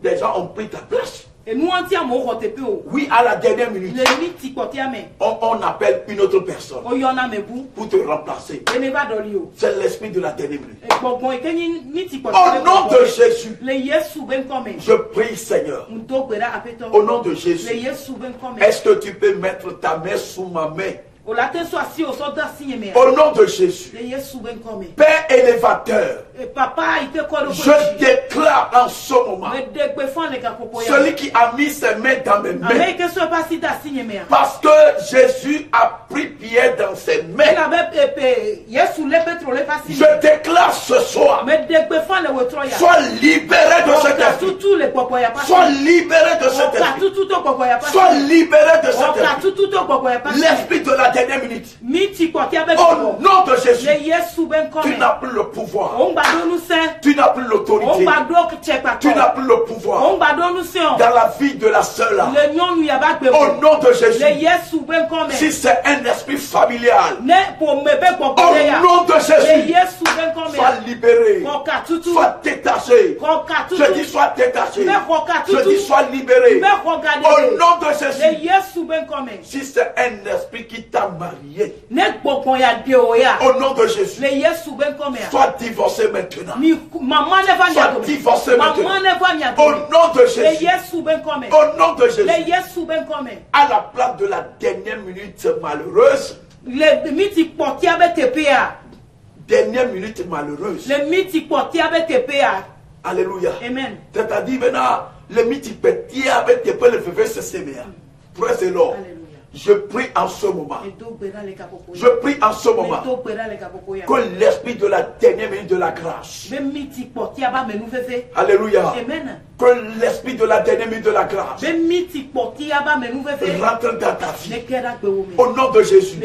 S1: des gens ont pris ta place.
S2: E nu anti amo ho tepe o.
S1: Oui, à la dernière minute,
S2: Le miti kwatia me.
S1: on appelle une autre personne
S2: O yo na me bu.
S1: pour te remplacer.
S2: E ne ba doli o.
S1: C'est l'esprit de la dernière minute.
S2: E gbogbo ikenyi miti kwatia.
S1: Au nom de Jésus,
S2: Le Yesu ben come.
S1: je prie, Seigneur.
S2: Ndo gbera apeto.
S1: Au nom de
S2: Le
S1: Jésus,
S2: Yesu ben come.
S1: est-ce que tu peux mettre ta main sous ma main?
S2: O la te so asi o so da sinye me.
S1: Au nom de Jésus,
S2: Le Yesu ben come.
S1: Père élévateur,
S2: E papa ite ko do
S1: je déclare en ce moment,
S2: Me de gbe fan le ga popo ya.
S1: celui qui a mis ses mains dans mes mains,
S2: Ame ke so pa si da sinye me.
S1: parce que Jésus a pris Pierre dans ses mains,
S2: La be epe Yesu le petro le pa si.
S1: je déclare ce soir,
S2: Me de gbe fan le wotro ya.
S1: sois libéré de cet
S2: Oka
S1: esprit,
S2: tutu le popo ya pa.
S1: sois libéré de cet
S2: Oka
S1: esprit,
S2: tutu to popo ya pa.
S1: sois libéré de cet
S2: Oka
S1: esprit,
S2: tutu to popo ya pa.
S1: l'esprit de la dernière minute.
S2: Miti ko ti abe
S1: Au
S2: ko.
S1: nom de Jésus,
S2: Le Yesu ben
S1: tu
S2: come.
S1: n'as plus le pouvoir,
S2: O ngba do nu se.
S1: tu n'as plus
S2: O
S1: l'autorité,
S2: ngba do che pa
S1: tu
S2: ko.
S1: n'as plus le
S2: O
S1: pouvoir
S2: ngba do nu se o.
S1: dans la vie de la sœur là.
S2: Le nyonu ya ba gbe
S1: Au
S2: ko.
S1: nom de Jésus,
S2: Le Yesu ben come.
S1: si c'est un esprit familial,
S2: Ne po me be popo
S1: au
S2: ya.
S1: nom de
S2: Le
S1: Jésus,
S2: Yesu ben come.
S1: sois libéré,
S2: Oka tutu.
S1: sois détaché.
S2: Oka tutu.
S1: Je dis sois détaché.
S2: Me oka
S1: Je
S2: tutu.
S1: dis sois libéré.
S2: Me oka de.
S1: Au nom de
S2: Le
S1: Jésus,
S2: Yesu ben come.
S1: si c'est un esprit qui t'a marié,
S2: Ne gbogbo ya de o ya.
S1: au nom de Jésus,
S2: Le Yesu ben come ya.
S1: sois divorcé maintenant.
S2: Mi mama ne va mi
S1: Sois
S2: adomi.
S1: divorcé maintenant.
S2: Mama ne va mi
S1: Au
S2: adomi.
S1: nom de
S2: Le
S1: Jésus,
S2: Yesu ben come.
S1: au nom de
S2: Le
S1: Jésus,
S2: Yesu ben come.
S1: à la place de la dernière minute malheureuse,
S2: Le miti poti abe tepe ya.
S1: dernière minute malheureuse.
S2: Le miti porti avec tes péas.
S1: Alléluia.
S2: Amen.
S1: C'est-à-dire maintenant, le miti petit avec tes pères, le feu se sémère. Praise the Lord.
S2: Alléluia.
S1: Je prie en ce moment. Je prie en ce moment que l'esprit de la dernière minute de la grâce. Alléluia.
S2: Amen.
S1: Que l'esprit de la dernière minute de la grâce rentre dans ta vie. Au nom de Jésus.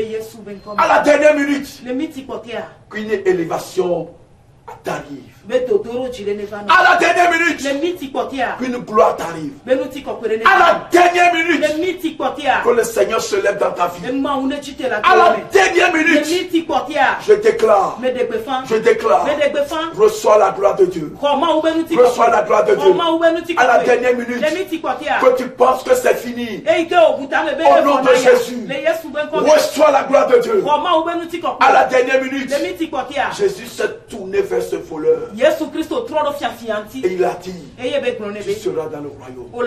S1: À la dernière minute, qu'une élévation t'arrive. À la dernière minute, qu'une gloire t'arrive. À la dernière minute, que le Seigneur se lève dans ta vie. À la dernière minute, je déclare, reçois la gloire de Dieu. Reçois la gloire de Dieu. À la dernière minute, que tu penses que c'est fini. Au nom de Jésus, reçois la gloire de Dieu. À la dernière minute, Jésus s'est tourné vers ce voleur. Et il a dit, tu seras dans le royaume. Au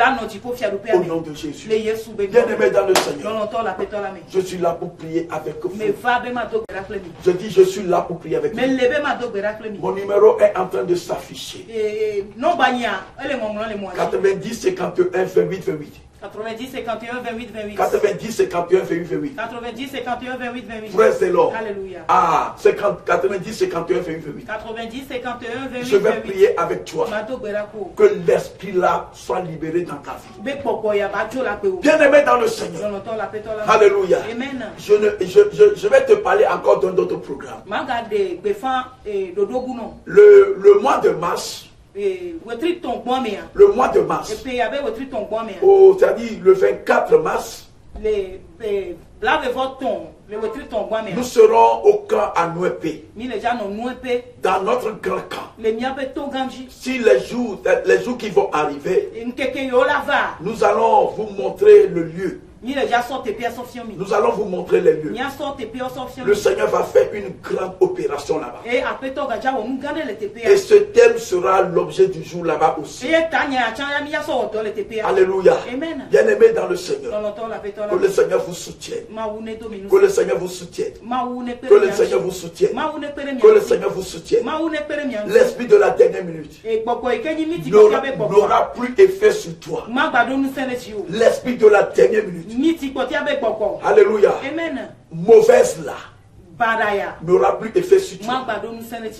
S1: nom de Jésus. Bien-aimé dans le Seigneur, je suis là pour prier avec vous. Je dis, je suis là pour prier avec vous. Mon numéro est en train de s'afficher. 90 51 28 28.
S2: 90 51 28 28.
S1: 90 51 28 28.
S2: 90 51 28 28.
S1: Praise the Lord.
S2: Alléluia.
S1: Ah, 90 51 28 28.
S2: 90 51 28.
S1: Je vais prier avec toi. Que l'esprit là soit libéré dans ta vie. Bien-aimé dans le Seigneur. Alléluia.
S2: Amen.
S1: Je vais te parler encore d'un autre programme. Le mois de mars. Le mois de mars. C'est-à-dire le 24 mars. Nous serons au camp à Nouépé. Dans notre grand camp. Si les jours qui vont arriver, nous allons vous montrer le lieu. Nous allons vous montrer les lieux. Le Seigneur va faire une grande opération là-bas. Et ce thème sera l'objet du jour là-bas aussi. Alléluia. Bien-aimé dans le Seigneur. Que le Seigneur vous soutienne. Que le Seigneur vous soutienne. Que le Seigneur vous soutienne. Que le Seigneur vous soutienne. L'esprit de la dernière minute n'aura plus effet sur toi. L'esprit de la dernière minute. Alléluia.
S2: Amen.
S1: Mauvaise là n'aura plus effet sur toi.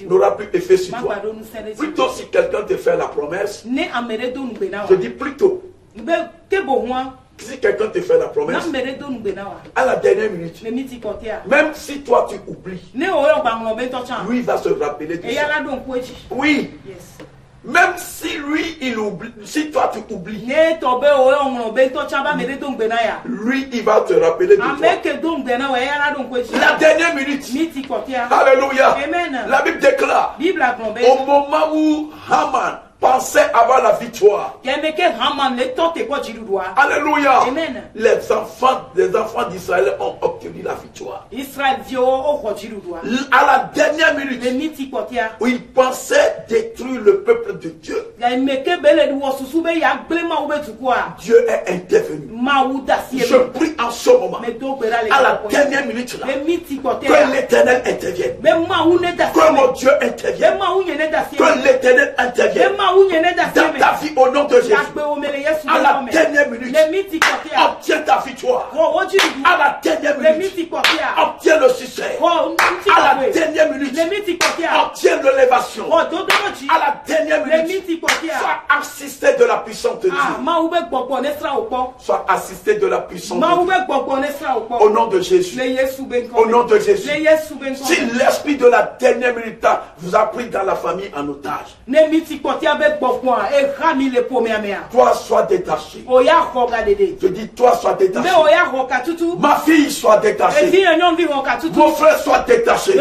S1: N'aura plus effet sur toi. Plutôt si quelqu'un te fait la promesse, je dis plutôt, si quelqu'un te fait la promesse, à la dernière minute, même si toi tu oublies, lui va se rappeler de ça. Oui. Même si lui il oublie, si toi tu oublies, lui il va te rappeler de toi. La dernière minute. Alléluia.
S2: Amen.
S1: La Bible déclare, au moment où Haman pensait avoir la victoire. Alléluia.
S2: Amen.
S1: Les enfants d'Israël ont obtenu la victoire. À la dernière minute, où ils pensaient détruire le peuple de Dieu, Dieu est intervenu. Je prie en ce moment, à la dernière minute là, que l'Éternel intervienne. Que mon Dieu intervienne. Que l'Éternel intervienne. Dans ta vie au nom de Jésus. À la dernière minute, obtiens ta victoire. À la dernière minute, obtiens le succès. À la dernière minute, obtiens l'élévation. À la dernière minute, sois assisté de la puissance de Dieu. Sois assisté de la puissance de Dieu. Au nom de Jésus. Au nom de Jésus. Si l'esprit de la dernière minute vous a pris dans la famille en otage, toi sois détaché. Je dis toi sois détaché. Ma fille soit détachée. Mon frère soit détaché.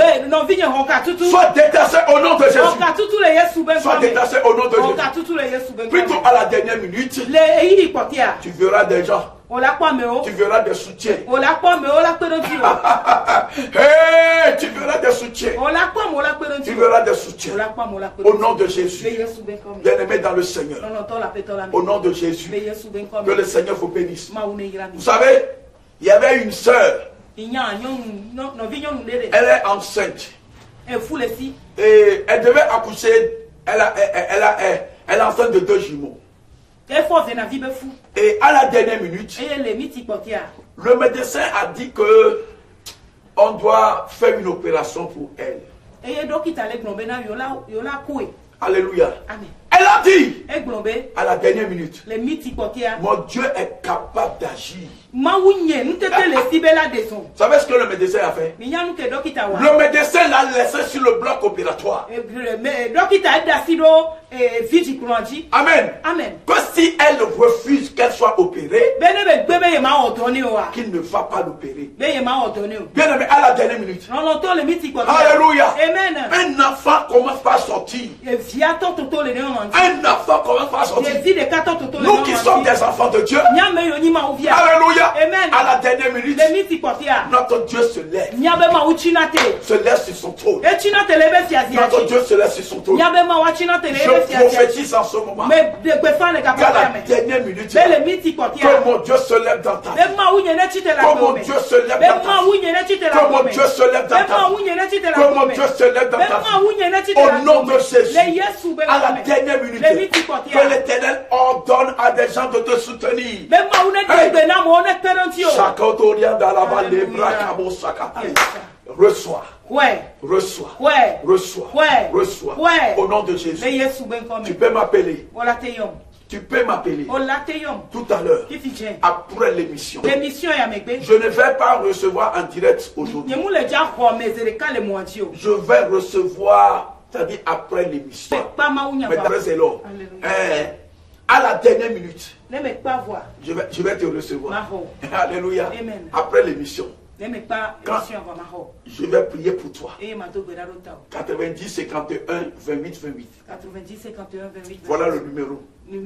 S1: Sois détaché au nom de Jésus. Sois détaché au nom de Jésus. Plutôt à la dernière minute, tu verras des gens. Tu verras des soutiens. Hey, tu verras des soutiens. Tu verras des soutiens. Au nom de Jésus. Bien-aimé dans le Seigneur. Au nom de Jésus. Que le Seigneur vous bénisse. Vous savez, il y avait une sœur. Elle est enceinte.
S2: Et fou les filles.
S1: Et elle devait accoucher. Elle est enceinte de 2 jumeaux.
S2: Et force na vie be fou.
S1: Et à la dernière minute,
S2: Et les mythiques potia.
S1: le médecin a dit que on doit faire une opération pour elle.
S2: Et donc il t'allait glomber na yola koué.
S1: Alléluia.
S2: Amen.
S1: Elle a dit
S2: Et glomber
S1: à la dernière minute,
S2: les mythiques potia.
S1: mon Dieu est capable d'agir.
S2: Maounye, nous t'étais les fibela des sons.
S1: Vous savez ce que le médecin a fait?
S2: Mignons que donc il t'a
S1: Le médecin l'a laissé sur le bloc opératoire.
S2: donc il t'a d'acido et vite couranti.
S1: Amen.
S2: Amen.
S1: Que si elle refuse qu'elle soit opérée,
S2: Bébé m'a ordonné wa.
S1: qu'il ne va pas l'opérer.
S2: Bébé m'a ordonné.
S1: Bien aimé, à la dernière minute.
S2: Non longtemps les mythiques potia.
S1: Alléluia.
S2: Amen.
S1: Un enfant commence par sortir.
S2: Et via ton toto les néons.
S1: Un enfant commence par sortir.
S2: Les vies de 14 toto les
S1: Nous qui sommes des enfants de Dieu.
S2: Nyame yoni ma ouvia.
S1: Alléluia.
S2: Amen.
S1: À la dernière minute,
S2: Les mythiques potia.
S1: notre Dieu se lève.
S2: Nyabe ma uchinate.
S1: Se lève sur son trône.
S2: Et chinate lebe fiazia.
S1: Notre Dieu se lève sur son trône.
S2: Nyabe ma wachinate lebe
S1: Je
S2: fiazia.
S1: prophétise en ce moment.
S2: Mais de befan les
S1: Qu'à
S2: capables.
S1: la dernière minute,
S2: Mais les mythiques potia.
S1: que mon Dieu se lève dans ta vie.
S2: Mais ma ougne ne chite la
S1: Que mon
S2: gomme.
S1: Dieu se lève
S2: Mais
S1: dans ta
S2: ma
S1: vie.
S2: ougne ne chite la
S1: Que mon
S2: gomme.
S1: Dieu se lève dans
S2: Mais
S1: ta
S2: ma
S1: vie.
S2: ougne ne chite la
S1: Que mon
S2: gomme.
S1: Dieu se lève dans
S2: Mais
S1: ta
S2: ma
S1: vie.
S2: ougne ne chite la
S1: Au nom
S2: gomme.
S1: de Jésus,
S2: Les Yesu be
S1: à la
S2: gomme.
S1: dernière minute,
S2: Les mythiques potia.
S1: que l'Éternel ordonne à des gens de te soutenir.
S2: Mais ma ougne ne chite na mo ne perantio.
S1: Chakatoria dans la vallée,
S2: Alléluia.
S1: Brakabo Sakata.
S2: Yes.
S1: Reçois,
S2: Ouais.
S1: reçois,
S2: Ouais.
S1: reçois,
S2: Ouais.
S1: reçois.
S2: Ouais.
S1: Au nom de Jésus,
S2: Les Yesu ben
S1: tu
S2: comme.
S1: peux m'appeler.
S2: Ola teyom.
S1: Tu peux m'appeler
S2: Ola teyom.
S1: tout à l'heure,
S2: Qui fit
S1: après l'émission.
S2: l'émission ya megbe.
S1: Je ne vais pas recevoir en direct aujourd'hui.
S2: Yemu le ja ho mezereka le moantio.
S1: Je vais recevoir, c'est-à-dire après l'émission.
S2: Pas ma ounya
S1: Mais
S2: ba.
S1: très c'est là.
S2: Alléluia.
S1: À la dernière minute,
S2: Ne me pas voir.
S1: je vais te recevoir.
S2: Maho.
S1: Alléluia.
S2: Amen.
S1: Après l'émission,
S2: Ne me pas
S1: Quand-
S2: émission va maho.
S1: je vais prier pour toi.
S2: Et ma to gbera rota.
S1: 90 51 28 28.
S2: 90 51 28.
S1: Voilà le numéro.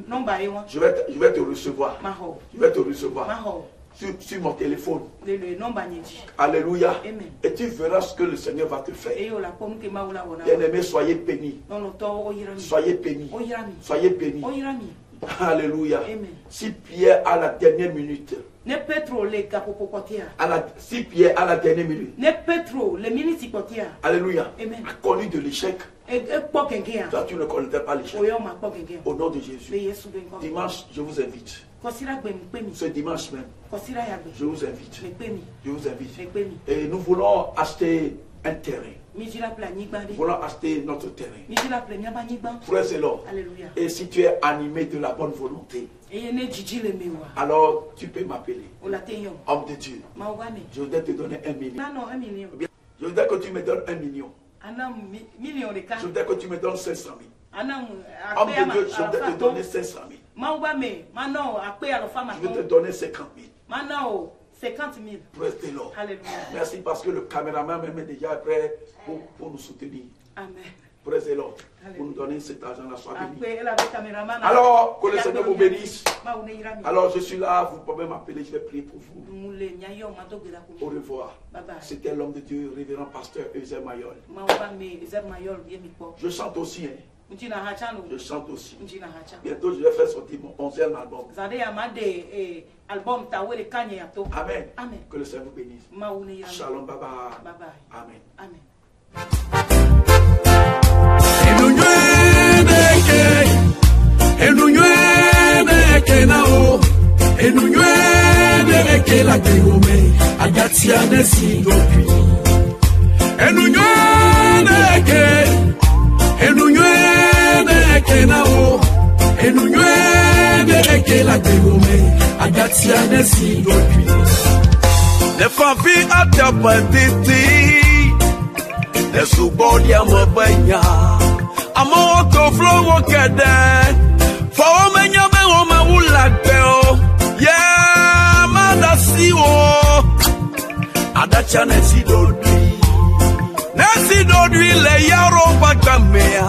S2: Non ba yewa.
S1: Je vais te recevoir.
S2: Maho.
S1: Je vais te recevoir
S2: Maho.
S1: sur mon téléphone.
S2: Le nom ba nyedi.
S1: Alléluia.
S2: Amen.
S1: Et tu verras ce que le Seigneur va te faire.
S2: Et yo la pomme que ma oula wona.
S1: Bien-aimés, soyez bénis.
S2: Non lo to o yirami.
S1: Soyez bénis.
S2: O yirami.
S1: Soyez bénis.
S2: O yirami.
S1: Alléluia.
S2: Amen.
S1: Si Pierre à la dernière minute,
S2: Ne Petro le kapopo kotia.
S1: si Pierre à la dernière minute,
S2: Ne Petro le miniti kotia.
S1: Alléluia,
S2: Amen.
S1: a connu de l'échec,
S2: E po kenkia.
S1: toi tu ne connaissais pas l'échec.
S2: O yo ma po kenkia.
S1: Au nom de
S2: Le
S1: Jésus,
S2: Yesu ben kom.
S1: dimanche, je vous invite.
S2: Kosira gbe mpemi.
S1: Ce dimanche même,
S2: Kosira ya gbe.
S1: je vous invite.
S2: Mpemi.
S1: Je vous invite.
S2: Mpemi.
S1: Et nous voulons acheter un terrain.
S2: Mijira pla nyigba
S1: Nous
S2: de.
S1: voulons acheter notre terrain.
S2: Mijira pla nyaba nyigba.
S1: Frères et sœurs,
S2: Alléluia.
S1: et si tu es animé de la bonne volonté,
S2: Et ne jiji le mewa.
S1: alors tu peux m'appeler.
S2: O la teyom.
S1: Homme de Dieu,
S2: Ma wane.
S1: je voudrais te donner 1 million.
S2: Non, 1 million.
S1: Je voudrais que tu me donnes 1 million.
S2: Anam million de ka.
S1: Je voudrais que tu me donnes 500 000.
S2: Anam
S1: Homme
S2: ape
S1: de Dieu, je voudrais te
S2: ama.
S1: donner 500 000.
S2: Ma uba me. Mano ape alo fama.
S1: Je vais te donner 50 000.
S2: Mano 50 000.
S1: Praise the Lord.
S2: Alléluia.
S1: Merci parce que le caméraman même est déjà prêt pour nous soutenir.
S2: Amen.
S1: Praise the Lord. Pour nous donner cet argent-là, sois béni.
S2: Ape la caméraman.
S1: Alors, que le Seigneur vous bénisse.
S2: Ma une yirami.
S1: Alors, je suis là, vous pouvez m'appeler, je vais prier pour vous.
S2: Mule nyayo ma to gbera
S1: Au
S2: ko.
S1: revoir.
S2: Bye bye.
S1: C'était l'homme de Dieu, révérend pasteur Eusèbe Mayol.
S2: Ma uba me ze mayol ye mi po.
S1: Je chante aussi, hein.
S2: Njina hachano.
S1: Je chante aussi.
S2: Njina hacha.
S1: Bientôt, je vais faire sortir mon 11e album.
S2: Zade ya ma de album ta wele kanye ya to.
S1: Amen.
S2: Amen.
S1: Que le Seigneur vous bénisse.
S2: Ma une yirami.
S1: Shalom, bye bye.
S2: Bye bye.
S1: Amen.
S2: Amen.
S1: Les familles à ta petite, les sous-bords à mon bain, à mon auto flow au cadet, for me yame o ma wula beo, yeah, madasi o, adacha nesi dodui le yaro bakamea.